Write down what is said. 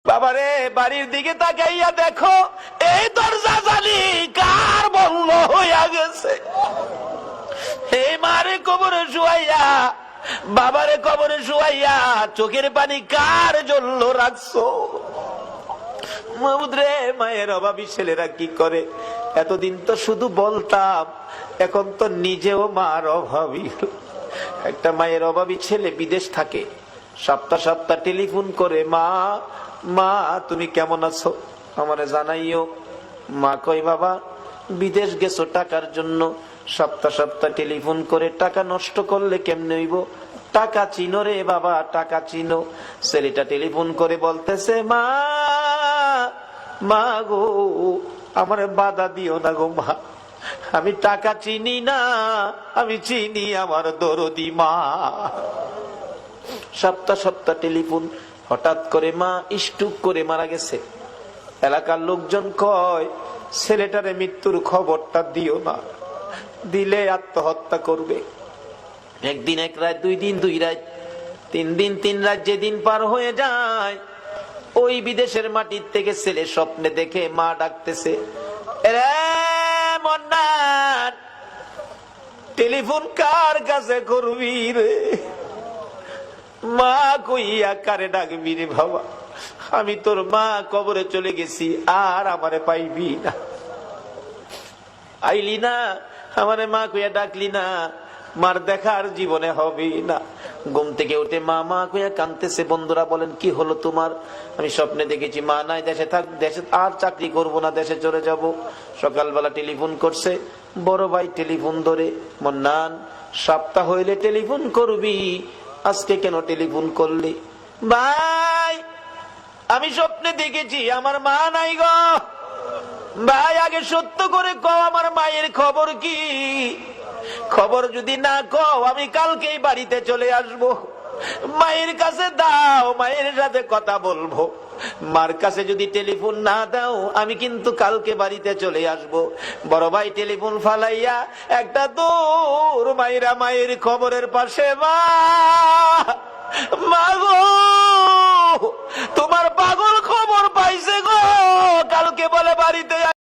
বাবারে বাড়ির দিকে তাকাইয়া দেখো এই দরজা জালি কার বন্ধ হইয়া গেছে। এই মারে কবরে শুয়াইয়া, বাবারে কবরে শুয়াইয়া চোখের পানি কার জন্য রাখছো। মাহমুদ রে, মায়ের অভাবী ছেলেরা কি করে? এতদিন তো শুধু বলতাম, এখন তো নিজেও মার অভাবী। একটা মায়ের অভাবী ছেলে বিদেশ থাকে, সপ্তাহ সপ্তাহ টেলিফোন করে, মা মা তুমি কেমন আছো, আমারে জানাইও। মা কই, বাবা বিদেশ গেছো টাকার জন্য, সপ্তাহ সপ্তাহ টেলিফোন করে টাকা নষ্ট করলে কেমনে হইব? টাকা চিনো রে বাবা, টাকা চিনো। ছেলেটা টেলিফোন করে বলতেছে, মা মা গো আমারে বাধা দিও না গো মা, আমি টাকা চিনি না, আমি চিনি আমার দরদি মা। সপ্তাহ সপ্তাহ টেলিফোন, হঠাৎ করে মা স্ট্রোক করে মারা গেছে। এলাকার লোকজন কয়, ছেলেটারে মৃত্যুর খবরটা দিও না, দিলে আত্মহত্যা করবে। একদিন এক রাত, 2 দিন 2 রাত, 3 দিন 3 রাত, যেদিন পার হয়ে যায়, ওই বিদেশের মাটির থেকে ছেলে স্বপ্নে দেখে মা ডাকতেছে, রে মন্নান, টেলিফোন কার কাছে করবি রে? মা কইয়া কারে ডাকবি রে বাবা, আমি তোর মা, কবরে চলে গেছি, আর আমারে পাইবি না। আইলি না, আমারে মা কইয়া ডাকলি না, মার দেখার জীবনে হবে না। ঘুম থেকে উঠে মা মা কইয়া কাঁদতেছে। বন্ধুরা বলেন, কি হলো তোমার? আমি স্বপ্নে দেখেছি মা নাই, দেশে থাক, দেশে আর চাকরি করব না, দেশে চলে যাব। সকালবেলা টেলিফোন করছে, বড় ভাই টেলিফোন ধরে, মন্নান সপ্তাহ হইলে টেলিফোন করবি, আজকে কেন টেলিফোন করলি? ভাই আমি স্বপ্নে দেখেছি আমার মা নাই গো। ভাই আগে সত্য করে কও, আমার মায়ের খবর কি? খবর যদি না কও, আমি কালকেই বাড়িতে চলে আসব। মায়ের কাছে দাও, মায়ের সাথে কথা বলবো। মার কাছে যদি টেলিফোন না দাও, আমি কিন্তু কালকে বাড়িতে চলে আসব। বড় ভাই টেলিফোন ফালাইয়া একটা দূর মায়েরা মায়ের খবরের পাশে, মা মা গো তোমার পাগল খবর পাইছে গো, কালকে বলে বাড়িতে